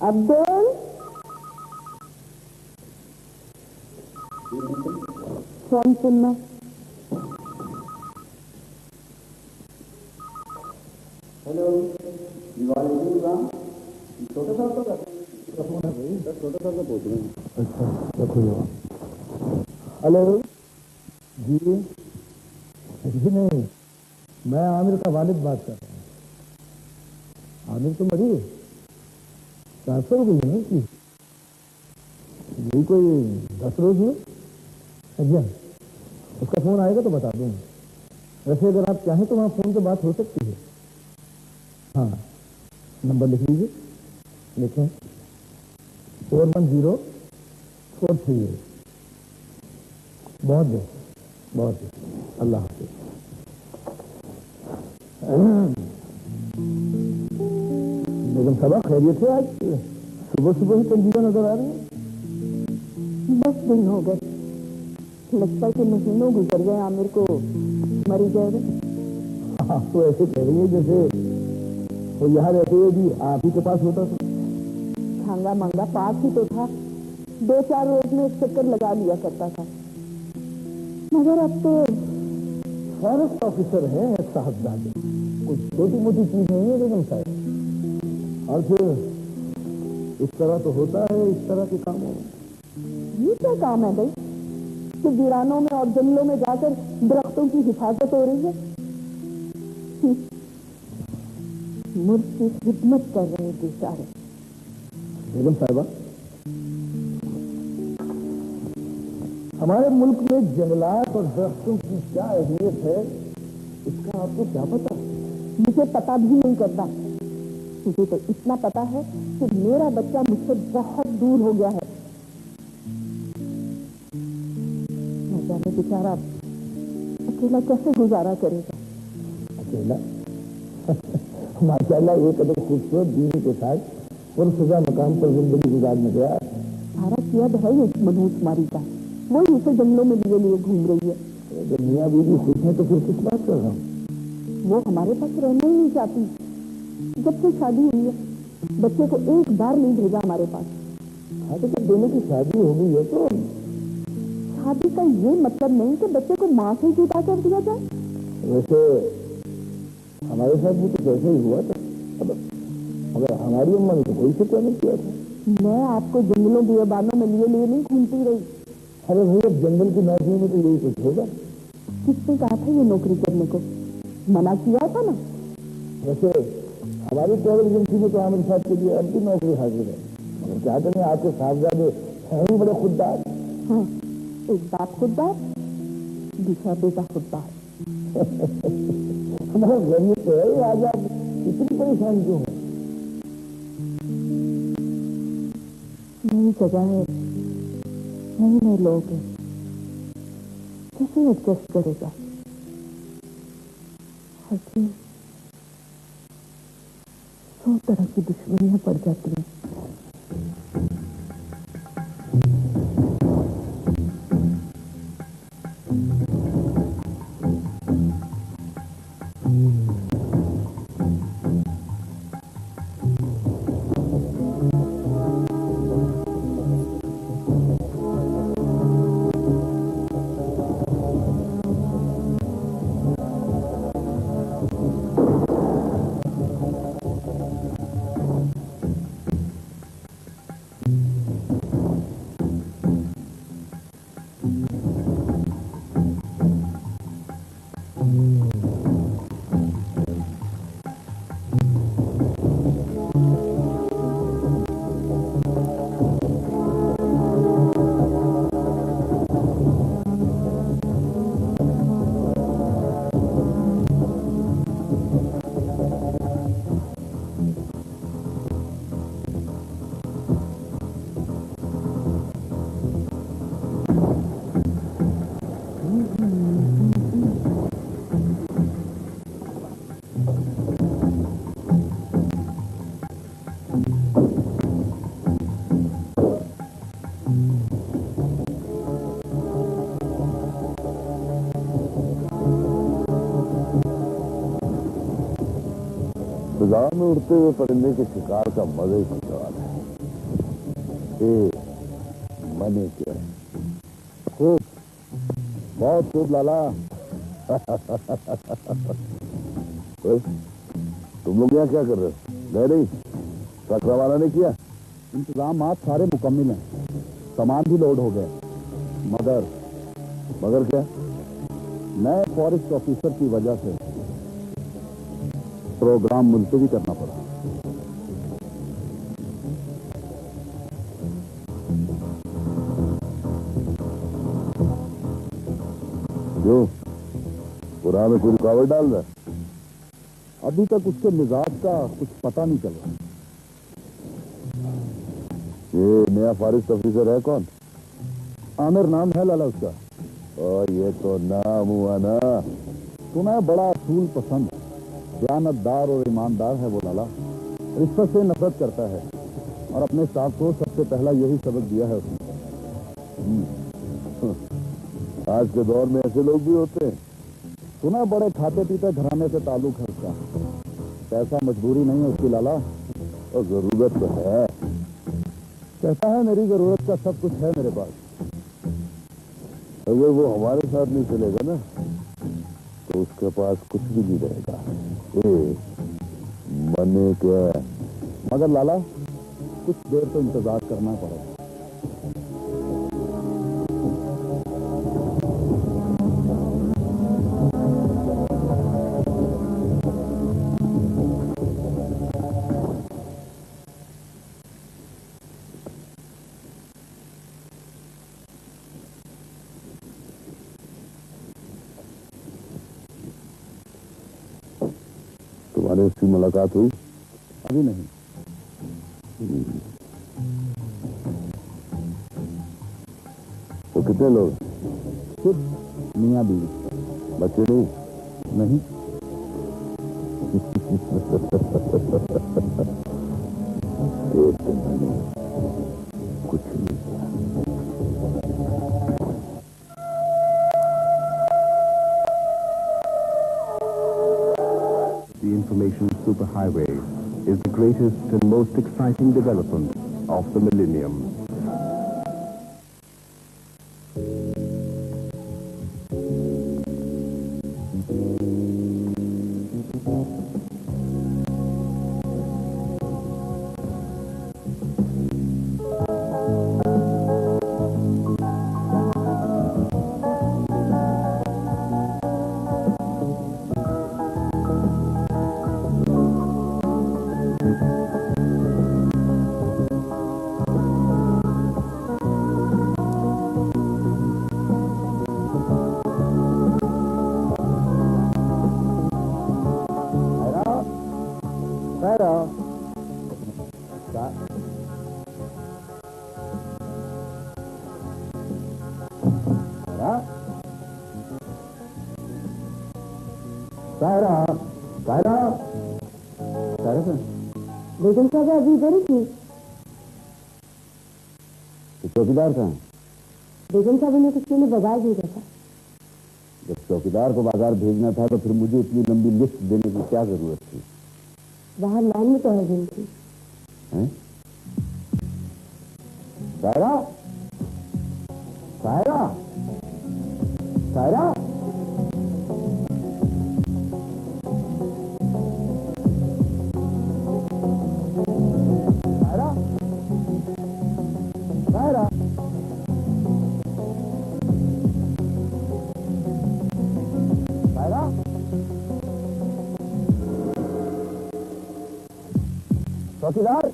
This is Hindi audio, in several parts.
अब्दुल, फोन सुनना। हेलो, वालेकुम। छोटा साहब तो छोटा साहब तो पूछ रहे हैं। अच्छा, रखो। हेलो जी। जी नहीं, मैं आमिर का वालिद बात कर रहा हूँ। आमिर तो मरी 400 हो गई है ना कि यही कोई 10 रोज हुए। अच्छा, उसका फोन आएगा तो बता दूंगा। वैसे अगर आप चाहें तो वहाँ फोन पे बात हो सकती है। हाँ, नंबर लिख लीजिए। लिखें 410438। बहुत देर, बहुत देर। अल्लाह हाफिज। लेकिन सबा खैरियत है? आज सुबह सुबह ही तंजीदा नजर आ रही है। 10 दिन हो गए। लगता है कि महीनों गुजर गए आमिर को मरी गए। आप तो ऐसे कह रही है जैसे वो यहाँ रहते हुए भी आप ही के पास होता था। छांगा मांगा पास ही तो था, 2-4 रोज में एक चक्कर लगा लिया करता था। मगर अब तो फॉरेस्ट ऑफिसर है साहबजादे, कुछ छोटी मोटी चीज नहीं है बेगम साहब। और फिर इस तरह तो होता है इस तरह के कामों में। ये क्या काम है भाई कि वीरानों में और जंगलों में जाकर दरख्तों की हिफाजत हो रही है? मुल्क की खिदमत कर रहे हैं बेचारे। बेगम साहिबा, हमारे मुल्क में जंगलात और दरख्तों की क्या अहमियत है इसका आपको क्या पता? मुझे पता भी नहीं करता। मुझे तो इतना पता है कि मेरा बच्चा मुझसे बहुत दूर हो गया है। न जाने बेचारा अकेला कैसे गुजारा करेगा। अकेला? माशाल्लाह, एक कदम खूबसूरत बीवी के साथ पुरसुदा मकाम पर जिंदगी गुजारने गया। सारा किया है ये मनोज मारी का, वही उसे जंगलों में लिए लिए घूम रही है। जब मियाँ बीवी खुश है तो फिर किस बात कर रहा हूँ? वो हमारे पास रहना ही नहीं चाहती। जब से शादी हुई है बच्चे को एक बार नहीं भेजा हमारे पास। हाँ, तो जब दोनों की शादी हो गई है तो शादी का ये मतलब नहीं कि बच्चे को माँ से जुदा कर दिया जाए। वैसे हमारे साथ भी कुछ ऐसा ही हुआ था, मगर हमारी अम्मा ने तो कोई शिकवा नहीं किया था। मैं आपको जंगलों बियाबानों में लिए लिए नहीं घूमती रही। अरे भाई, अब जंगल की नौकरी में तो यही कुछ होगा। किसने कहा था ये नौकरी करने को? मना किया था ना। वैसे हमारी ट्रेवल एजेंसी में तो आमिर साहब के लिए अब भी नौकरी हाजिर है, मगर क्या करें, आपके साहबजादे हैं ही बड़े खुददार। हाँ, एक बाप खुददार, दूसरा बेटा खुददार। हमारा गरीब तो है, आज आप इतनी परेशान क्यों है? नई जगह है, नए नए लोग हैं, कैसे एडजस्ट करेगा? और फिर 100 तरह की दुश्मनियां पड़ जाती हैं। फिजा में उड़ते हुए परिंदे के शिकार का मजा ही कुछ और है। मने क्या खूब, बहुत खूब लाला। तुम लोग यहाँ क्या कर रहे हो? गए नहीं? ट्रक रवाना नहीं किया? इंतजाम आप सारे मुकम्मिल हैं, सामान भी लोड हो गए। मगर क्या? नए फॉरेस्ट ऑफिसर की वजह से प्रोग्राम मुलतवी करना पड़ा। क्यों? पुराने में कोई रुकावट डाल रहा? अभी तक उसके मिजाज का कुछ पता नहीं चल रहा। ये नया फॉरेस्ट ऑफिसर है कौन? आमिर नाम है लाला उसका। और ये तो नाम हुआ ना। सुना है बड़ा असूल पसंद, दयानतदार और ईमानदार है वो लाला। रिश्वत से नफरत करता है और अपने स्टाफ को सबसे पहला यही सबक दिया है उसने। आज के दौर में ऐसे लोग भी होते हैं। सुना बड़े खाते पीते घराने से ताल्लुक है उसका। पैसा मजबूरी नहीं है उसकी लाला, और जरूरत तो है। कहता है मेरी जरूरत का सब कुछ है मेरे पास। अगर वो हमारे साथ नहीं चलेगा ना तो उसके पास कुछ भी नहीं रहेगा। मने क्या, मगर लाला कुछ देर तो इंतजार करना पड़ेगा। तुम्हारे उसकी मुलाकात हुई? अभी नहीं। तो कितने लोग? सिर्फ मियाँ बीवी। बच्चे नहीं? नहीं। एक तो मैंने कुछ नहीं किया। The information superhighway is the greatest and most exciting development of the millennium. बेगम साहब अभी इधर ही थी। चौकीदार कहाँ? बेगम साहब ने कुछ लिए बाजार भेजा था। जब चौकीदार को बाजार भेजना था तो फिर मुझे इतनी लंबी लिस्ट देने की क्या जरूरत थी? बाहर लाइन में तो है थी। सायरा, सायरा, सायरा, चौकीदार,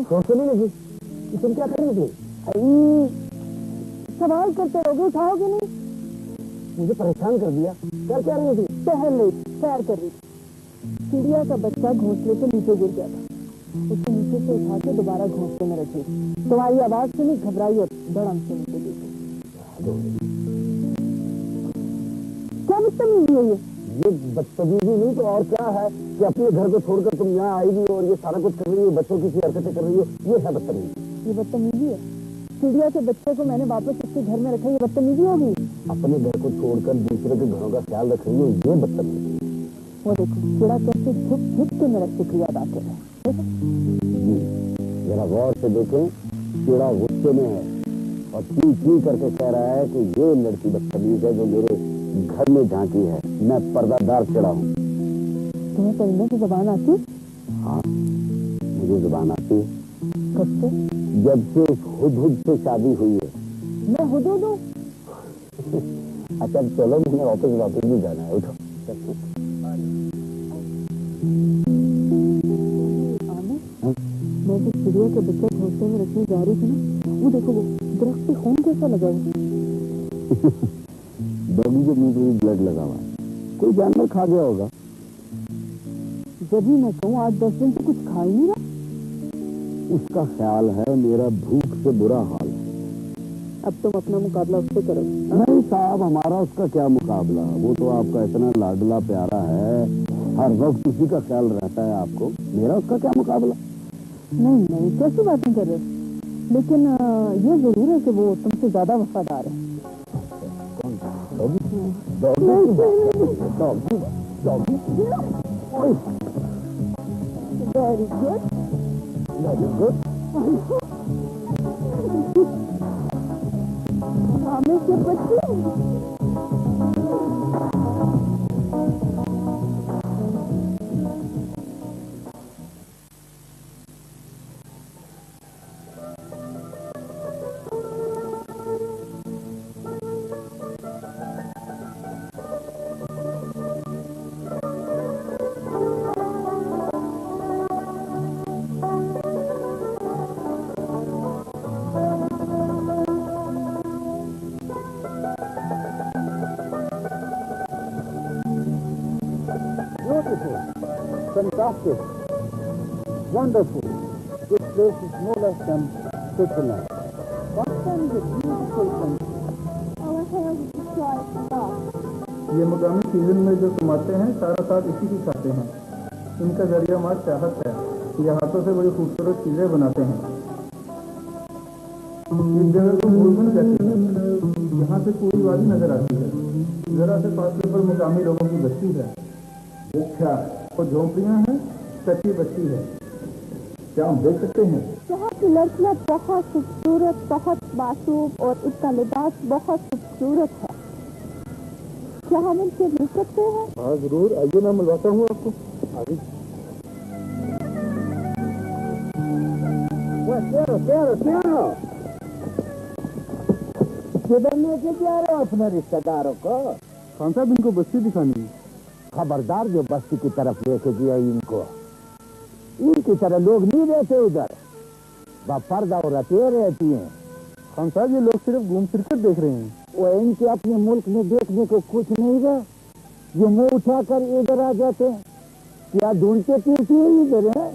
सोचने लगी कि तुम क्या कर रही थी? सवाल करते रहोगे, उठाओगे नहीं? मुझे परेशान कर दिया। कर क्या रही थी? सैर कर रही थी। चिड़िया का बच्चा घोंसले से नीचे गिर गया था। उसे नीचे से उठा के दोबारा घोंसले में रखी। तुम्हारी आवाज सुनी, घबराई और धड़म से नीचे गिर गई। क्या बदतमीजी है ये बदतमीजी नहीं तो और क्या है कि अपने घर को छोड़कर तुम यहाँ आएगी और ये सारा कुछ कर रही हो, बच्चों की सी हरकतें कर रही हो, ये है बदतमीजी। ये बदतमीजी है? चिड़िया के बच्चे को मैंने वापस उसके घर में रखा, ये बदतमीजी होगी? अपने घर को छोड़कर दूसरे के घरों का ख्याल रख रही हो, ये बदतमीजी। वो देखो चिड़ा कैसे झुक झुक के मेरा शुक्रिया अदा कर रहा है। जरा गौर से देखें चिड़ा गुस्से में है और ची ची करके कह रहा है कि ये लड़की बदतमीज है जो मेरे घर में झांकी है। मैं पर्दादार चिड़ा हूँ। तुम्हें परिंदों की जुबान आती? हाँ, मुझे जुबान आती है। कब से? जब से उस हुदहुद से शादी हुई है। मैं हुदहुद हूँ? अच्छा चलो, मुझे ऑफिस भी जाना है। उठो। मैं जो चिड़िया के बच्चे घोंसले में रखने जा रही थी ना, वो देखो, वो दरख्त पे खून कैसा लगा हुआ। डॉगी के मुंह में ब्लड लगा हुआ है, कोई जानवर खा गया होगा। जब भी मैं कहूँ 8-10 दिन से कुछ खा ही नहीं रहा। उसका ख्याल है मेरा भूख से बुरा हाल है। अब तुम अपना मुकाबला उससे करो। नहीं साहब, हमारा उसका क्या मुकाबला। वो तो आपका इतना लाडला प्यारा है, हर वक्त उसी का ख्याल रहता है आपको। मेरा उसका क्या मुकाबला। नहीं नहीं, कैसी बातें कर रहे हो? लेकिन ये जरूर है कि वो तुमसे ज्यादा वफादार है। Very good, very good. हमें के बच्चे। Fantastic, wonderful. This place is no less than Switzerland. What can the beautiful country? Our hair is destroyed. ये मुकामी सीजन में जो कमाते हैं सारा साथ इसी की खाते हैं। इनका जरिया मार चाहत है। ये हाथों से बड़ी खूबसूरत चीजें बनाते हैं। इस जगह को भूलबन कहते हैं। यहाँ से पूरी वादी नजर आती है। जरा से फासले पर मुकामी लोगों की बस्ती है। अच्छा, वो झोंपड़ियाँ हैं, कच्ची बस्ती है। क्या हम देख सकते हैं? यहाँ की लड़कियाँ बहुत खूबसूरत, बहुत मासूम और इनका लिबास बहुत खूबसूरत है। क्या हम इनसे मिल सकते हैं? हाँ जरूर, आइए मैं मिलवाता हूँ आपको। आगे किधर लेके जा रहे हो अपने रिश्तेदारों को? खान साहब, इनको बस्ती दिखानी है। खबरदार, जो बस्ती की तरफ लेके गया इनको। इनकी तरह लोग नहीं रहते उधर, बापर्दा औरतें रहती हैं। खान साहब, ये लोग सिर्फ घूम फिर कर देख रहे हैं। वो इनके अपने मुल्क में देखने को कुछ नहीं है। ये मुंह उठाकर इधर आ जाते हैं। क्या ढूंढते फिरते हैं इधर है?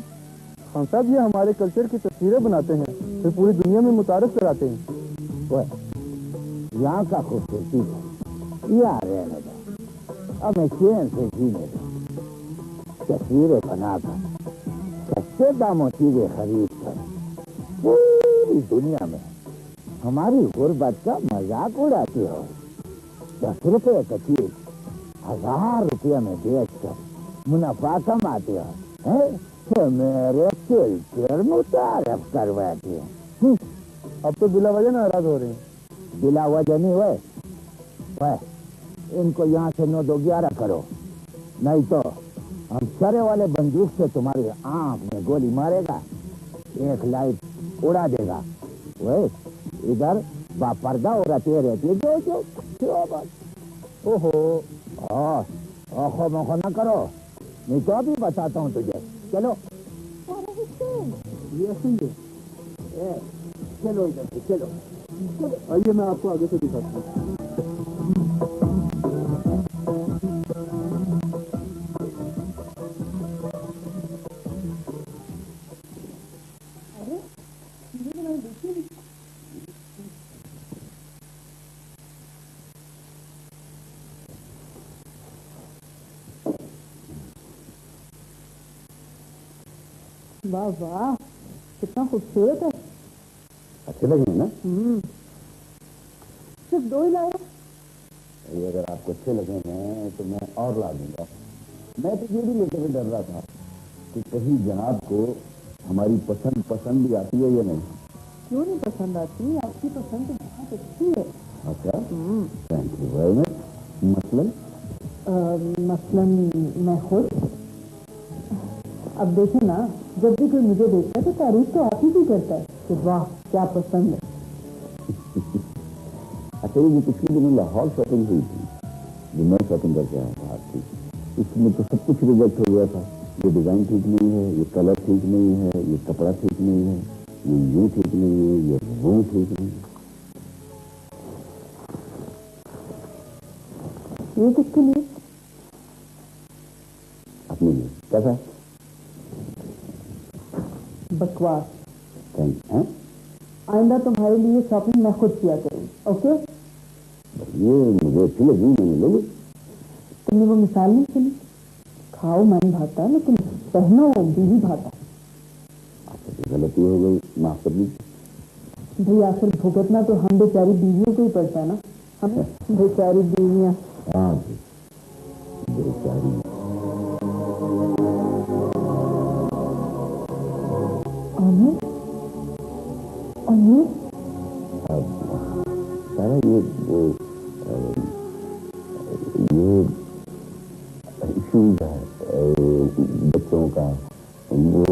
खान साहब, ये हमारे कल्चर की तस्वीरें बनाते हैं, फिर पूरी दुनिया में मुतारफ कराते हैं। यहाँ का खूबसूरती है, यहाँ रहने दो, हमें चैन से जीने दो। तस्वीरें बनाकर सस्ते दामों चीजें खरीद कर पूरी दुनिया में हमारी गुर्बत का मजाक उड़ाती हो। 10 रुपए का चीज 1000 रुपया में बेचकर मुनाफा कमाते हो, हैं? तो मेरे कल्चर मुतारफ करवाते हैं। अब तो बिला वजह नाराज हो रहे हैं। बिला वजह नहीं हुए, इनको यहाँ से 9-2-11 करो, नहीं तो हम सरे वाले बंदूक से तुम्हारी आंख में गोली मारेगा, एक लाइट उड़ा देगा। वही इधर बापर्दा औरतें रहती है। जो बात। ओहो, आँखों मौखों न करो, नहीं तो अभी बताता हूँ तुझे। चलो ये ऐसे ही है। चलो इधर से चलो। आइए मैं आपको आगे से दिखाता हूँ। वाह वाह, कितना खूबसूरत है। अच्छे लगे ना? सिर्फ 2 ही लाए? ये अगर आपको अच्छे लगे हैं तो मैं और ला दूंगा। मैं तो ये भी लेकर भी डर रहा था कि कहीं जनाब को हमारी पसंद भी आती है या नहीं। क्यों नहीं पसंद आती? आपकी पसंद तो बहुत अच्छी है। अच्छा, थैंक यू वेरी मच। मतलब मसलन मैं खुद, अब देखे ना, जब भी कोई मुझे देखता है तो तारीफ तो आप ही की करता है कि वाह क्या पसंद है। अच्छा, ये पिछले दिनों लाहौर शॉपिंग हुई थी, जो मैं शॉपिंग करके आया था आपकी, इसमें तो सब कुछ रिजेक्ट हो गया था। ये डिजाइन ठीक नहीं है, ये कलर ठीक नहीं है, ये कपड़ा ठीक नहीं है, ये यूं ठीक नहीं है, ये वो ठीक नहीं है। ये किसके लिए? अपने लिए। कैसा? बकवास। थैंक है। आइंदा तुम्हारे लिए शॉपिंग मैं खुद किया करूँ, ओके? ये मुझे अच्छी लगी, मैंने ले ली। तुमने वो मिसाल नहीं सुनी, खाओ मन भाता है लेकिन पहनो बीवी भाता। आपसे गलती हो गई, माफ कर दीजिए। भाई आखिर भुगतना तो हम बेचारी बीवियों को ही पड़ता है ना, हम बेचारी बीवियां। हाँ जी, बेचारी। और सारा ये शूज है बच्चों का, वो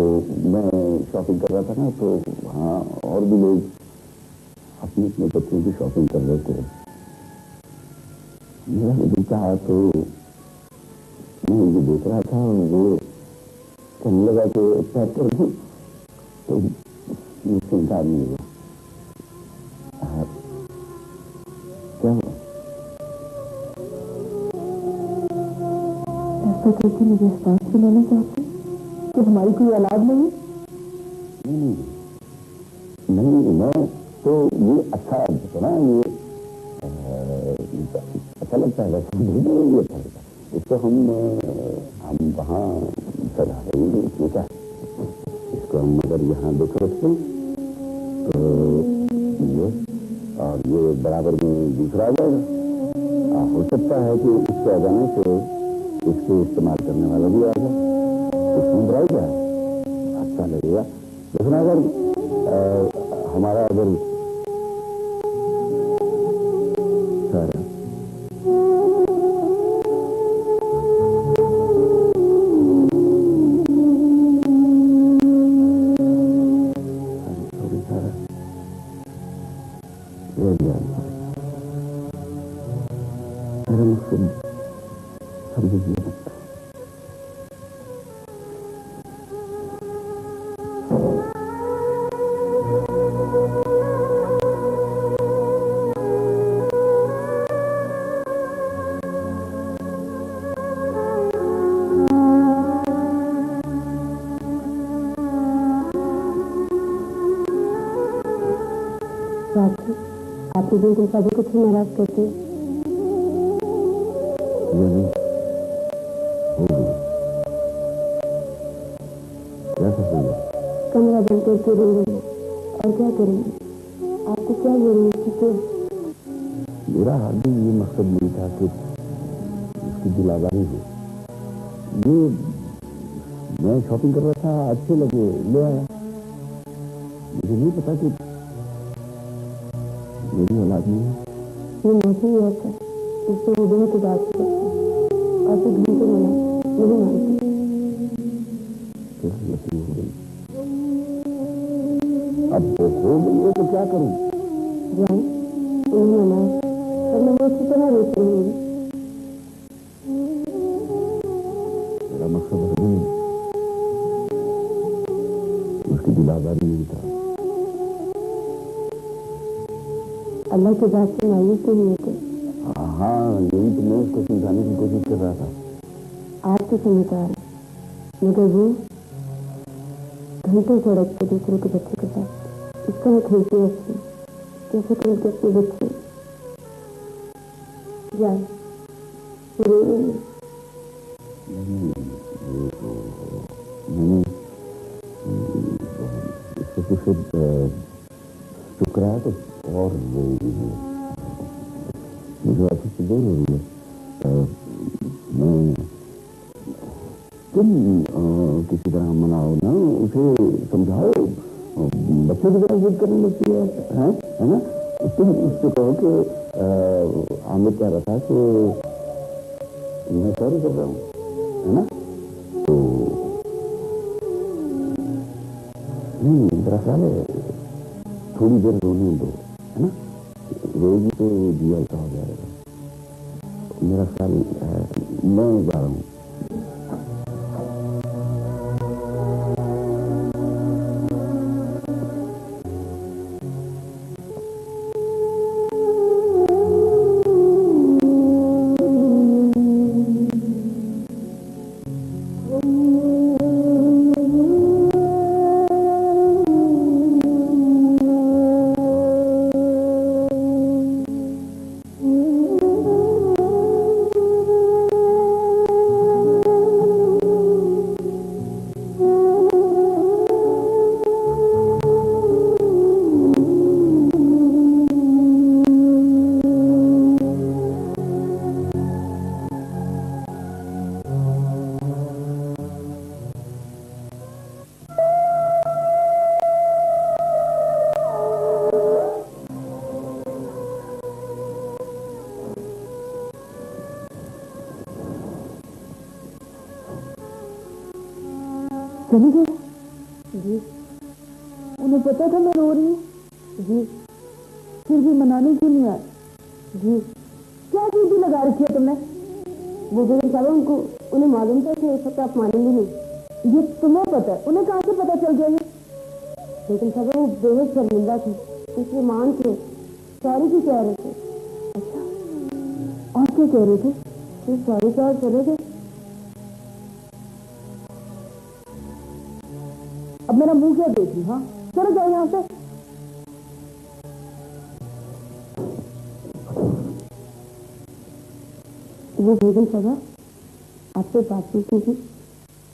मैं शॉपिंग कर रहा था ना, तो हाँ और भी लोग अपने अपने बच्चों की शॉपिंग कर रहे थे। मेरा भी चाहा तो मैं ये देख रहा था, वो कहने लगा कि पैक कर दूं, तो मुझसे इनकार नहीं हुआ। क्या हुआ? ऐसा करके मुझे एहसास दिलाना चाहते कि हमारी कोई औलाद नहीं है? नहीं, मैं तो ये अच्छा था ना, ये अच्छा लगता है, वैसे ये अच्छा लगता है। इसको हम वहाँ चला रहे इसमें क्या, इसको हम अगर यहाँ देखो रखते तो ये और ये बराबर में दूसरा आ जाएगा। हो सकता है कि इसके आ जाने से इसके इस्तेमाल करने वाला भी आएगा, इसमें बुराई क्या है, अच्छा लगेगा। लेकिन अगर हमारा अगर सारा आपके दिन तुम सभी कुछ नाराज करते हो। कमरा बंद करके रहेंगे और क्या करेंगे? आपको क्या जरूरत थी? मेरा आगे ये मकसद नहीं था कि उसकी दिलावारी हो। ये मैं शॉपिंग कर रहा था, अच्छे लगे ले आया। मुझे नहीं पता कि मेरी औलाद नहीं है। ये मौसम ही ऐसा है, इससे वो बहुत उदास करते हैं और फिर घंटे मना नहीं मानते। गलती हो गई, अब हो गई है तो क्या करूं? जाओ उन्हें मनाओ और मैं उसकी तरह रोक रही। मेरा मकसद है उसकी दिलावारी नहीं था। अल्लाह के बात से मायूस नहीं होते। हाँ, यही तो मैं उसको समझाने की कोशिश कर रहा था। आप तो समझदार हैं, मगर वो घंटों सड़क पे दूसरों के बच्चे के साथ इसका मैं खेलती हूँ जैसे कि उनके अपने बच्चे। जाए मैंने इसको कुछ टुकड़ा तो और मुझे आपसे से दूर हो रही है। मैं तुम किसी तरह मनाओ ना, उसे समझाओ, बच्चों की तरह जिद करने लगती है ना? तुम उससे कहो कि आमिर कह रहा था कि मैं सॉरी कर रहा हूँ, है ना? तो नहीं, मेरा ख्याल है थोड़ी देर रोने दो, है ना? रोगी तो जी हल्का हो जाएगा। मेरा ख्याल मैं जा रहा हूँ। चली गई? जी। उन्हें पता था मैं रो रही हूँ? जी। फिर भी मनाने क्यों नहीं आए? जी। क्या ड्यूटी लगा रखी है तुमने? वो बेगम साहब उन्हें मालूम था कि इस वक्त आप मानेंगे नहीं। ये तुम्हें पता है, उन्हें कहाँ से पता चल गया? ये बेगम साहब वो बेहद शर्मिंदा थी, इसलिए मान के सॉरी भी कह रहे थे। अच्छा, और क्या कह रहे थे? सिर्फ सॉरी कहा और चले गए? अब मेरा मुंह क्या देख रही? हाँ, चलो जाओ यहाँ से। वो बेगम साहब आपसे बात पूछनी थी।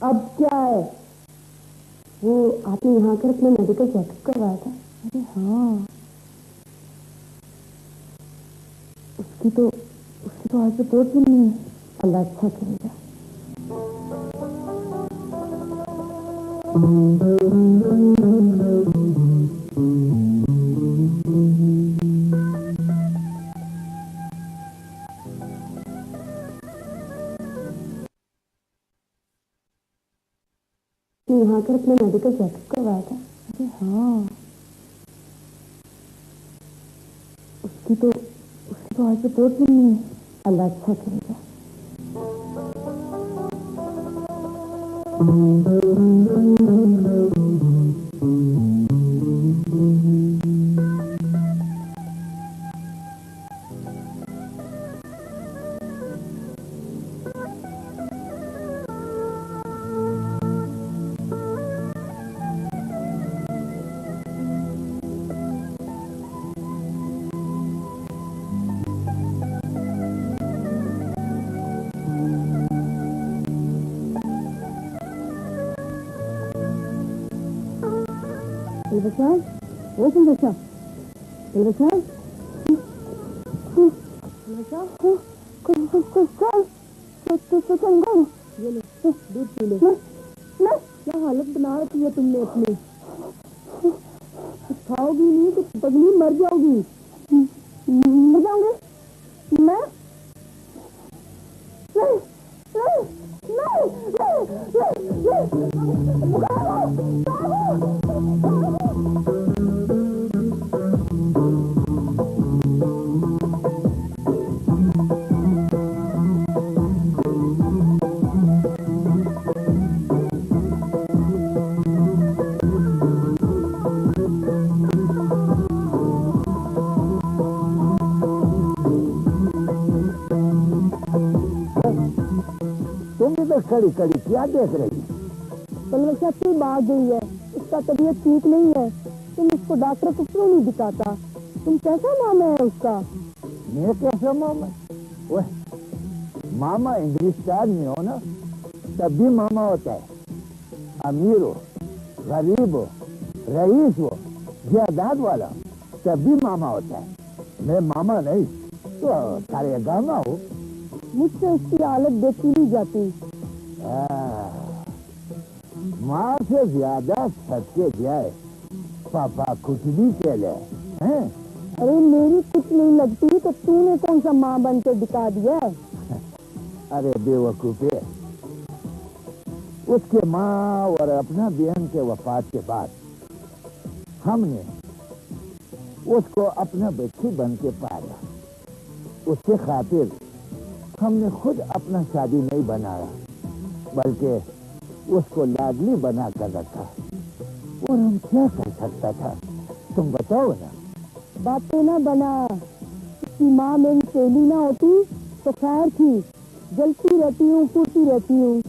अब क्या है? वो आपने यहाँ कर अपना मेडिकल चेकअप करवाया था? अरे हाँ, उसकी तो आज रिपोर्ट भी नहीं है। अल्लाह अच्छा करेगा। यहाँ कर अपना मेडिकल चेकअप करवाया था? अरे हाँ, उसकी तो आज रिपोर्ट भी नहीं है। अल्लाह अच्छा करेगा। क्या हालत बना रखी है तुमने अपनी? खाओगी नहीं तो पगली मर जाओगी। मर जाऊंगी मैं? नहीं नहीं नहीं खड़ी खड़ी क्या देख रही? पलवल साहब की बात गई है, उसका तबीयत ठीक नहीं है। तुम उसको डॉक्टर को क्यों नहीं दिखाता? तुम कैसा मामा है उसका? मैं कैसा मामा? वह मामा इंग्लिश में हो ना, तब भी मामा होता है। अमीर हो, गरीब हो, रईस हो, जायदाद वाला, तब भी मामा होता है। मैं मामा नहीं तो कार्यगामा हो। मुझसे उसकी हालत देखी नहीं जाती। माँ से ज्यादा सटके जाए पापा कुछ भी चले हैं। अरे मेरी कुछ नहीं लगती तो तूने कौन सा माँ बन के दिखा दिया? अरे बेवकूफे, उसके माँ और अपना बहन के वफात के बाद हमने उसको अपना बच्ची बन के पाला। उसके खातिर हमने खुद अपना शादी नहीं बनाया, बल्कि उसको लाडली बना कर रखा। और हम क्या कर सकता था, तुम बताओ ना। बातें ना बना, इसकी माँ मेरी सहेली ना होती तो खैर थी। जलती रहती हूँ, कूदती रहती हूँ।